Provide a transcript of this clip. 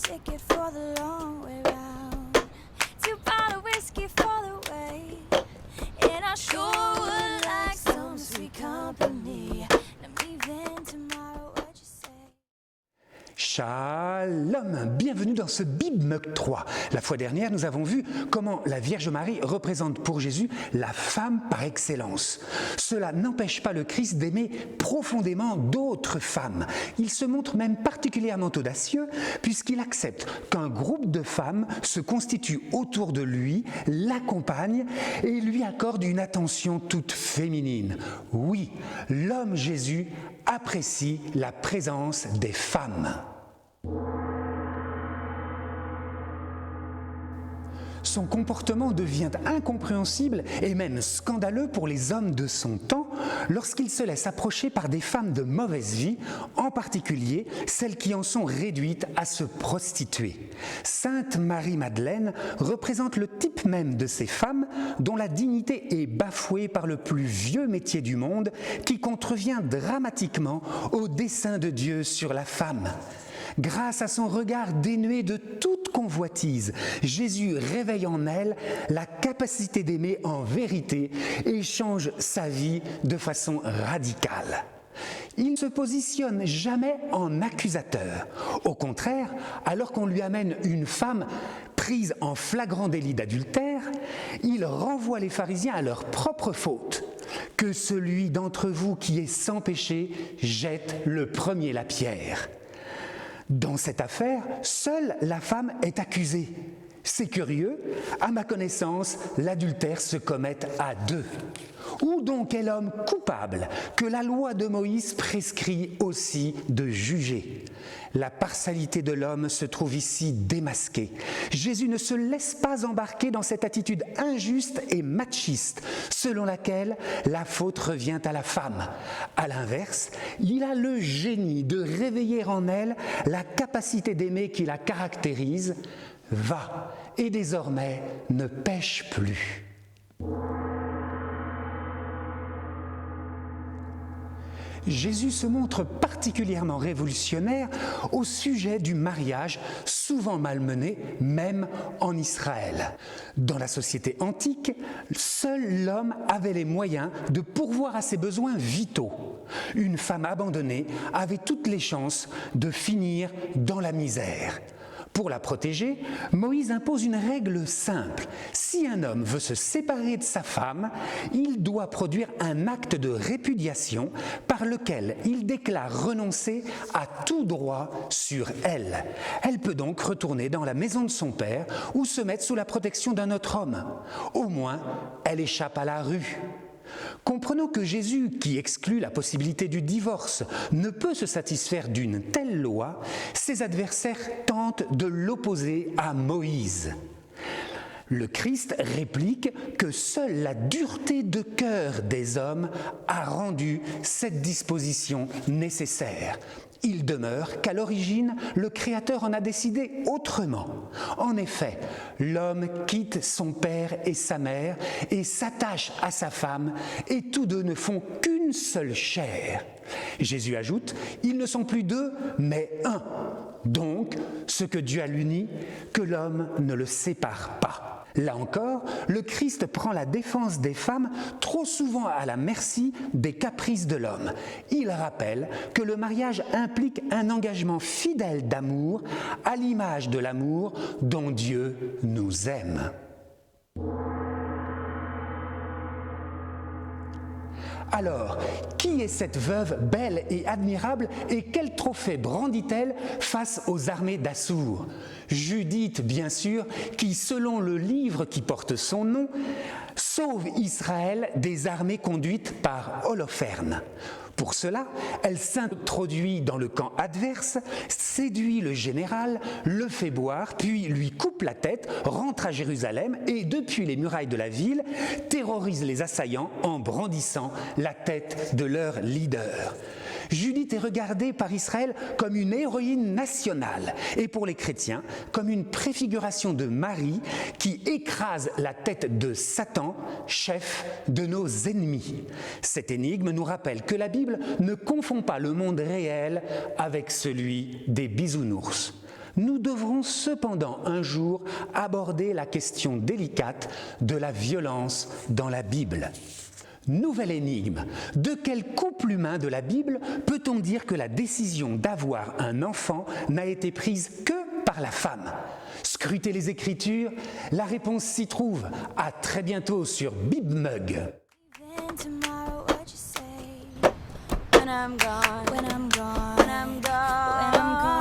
ticket for the long way round. 2 bottles of whiskey for the way. And I sure would like some sweet company. I'm leaving tomorrow, what you say? Shalom, bienvenue dans ce BibMug 3. La fois dernière, nous avons vu comment la Vierge Marie représente pour Jésus la femme par excellence. Cela n'empêche pas le Christ d'aimer profondément d'autres femmes. Il se montre même particulièrement audacieux puisqu'il accepte qu'un groupe de femmes se constitue autour de lui, l'accompagne et lui accorde une attention toute féminine. Oui, l'homme Jésus apprécie la présence des femmes. Son comportement devient incompréhensible et même scandaleux pour les hommes de son temps lorsqu'il se laisse approcher par des femmes de mauvaise vie, en particulier celles qui en sont réduites à se prostituer. Sainte Marie-Madeleine représente le type même de ces femmes dont la dignité est bafouée par le plus vieux métier du monde qui contrevient dramatiquement au dessein de Dieu sur la femme. Grâce à son regard dénué de toute convoitise, Jésus réveille en elle la capacité d'aimer en vérité et change sa vie de façon radicale. Il ne se positionne jamais en accusateur. Au contraire, alors qu'on lui amène une femme prise en flagrant délit d'adultère, il renvoie les pharisiens à leur propre faute. Que celui d'entre vous qui est sans péché jette le premier la pierre. Dans cette affaire, seule la femme est accusée. C'est curieux, à ma connaissance, l'adultère se commet à 2. Où donc est l'homme coupable que la loi de Moïse prescrit aussi de juger? La partialité de l'homme se trouve ici démasquée. Jésus ne se laisse pas embarquer dans cette attitude injuste et machiste, selon laquelle la faute revient à la femme. À l'inverse, il a le génie de réveiller en elle la capacité d'aimer qui la caractérise. Va, et désormais ne pêche plus. Jésus se montre particulièrement révolutionnaire au sujet du mariage, souvent malmené, même en Israël. Dans la société antique, seul l'homme avait les moyens de pourvoir à ses besoins vitaux. Une femme abandonnée avait toutes les chances de finir dans la misère. Pour la protéger, Moïse impose une règle simple. Si un homme veut se séparer de sa femme, il doit produire un acte de répudiation par lequel il déclare renoncer à tout droit sur elle. Elle peut donc retourner dans la maison de son père ou se mettre sous la protection d'un autre homme. Au moins, elle échappe à la rue. Comprenons que Jésus, qui exclut la possibilité du divorce, ne peut se satisfaire d'une telle loi, ses adversaires tentent de l'opposer à Moïse. Le Christ réplique que seule la dureté de cœur des hommes a rendu cette disposition nécessaire. Il demeure qu'à l'origine, le Créateur en a décidé autrement. En effet, l'homme quitte son père et sa mère et s'attache à sa femme, et tous deux ne font qu'une seule chair. Jésus ajoute, ils ne sont plus 2, mais 1. Donc, ce que Dieu a uni, que l'homme ne le sépare pas. Là encore, le Christ prend la défense des femmes trop souvent à la merci des caprices de l'homme. Il rappelle que le mariage implique un engagement fidèle d'amour à l'image de l'amour dont Dieu nous aime. Alors, qui est cette veuve belle et admirable et quel trophée brandit-elle face aux armées d'Assour? Judith, bien sûr, qui, selon le livre qui porte son nom, sauve Israël des armées conduites par Holoferne. Pour cela, elle s'introduit dans le camp adverse, séduit le général, le fait boire, puis lui coupe la tête, rentre à Jérusalem et, depuis les murailles de la ville, terrorise les assaillants en brandissant la tête de leur leader. Judith est regardée par Israël comme une héroïne nationale et pour les chrétiens comme une préfiguration de Marie qui écrase la tête de Satan, chef de nos ennemis. Cette énigme nous rappelle que la Bible ne confond pas le monde réel avec celui des bisounours. nous devrons cependant un jour aborder la question délicate de la violence dans la Bible. Nouvelle énigme. De quel couple humain de la Bible peut-on dire que la décision d'avoir un enfant n'a été prise que par la femme? Scrutez les Écritures, la réponse s'y trouve. À très bientôt sur BibMug. Even tomorrow, what you say? When I'm gone, when I'm gone, when I'm gone, when I'm gone.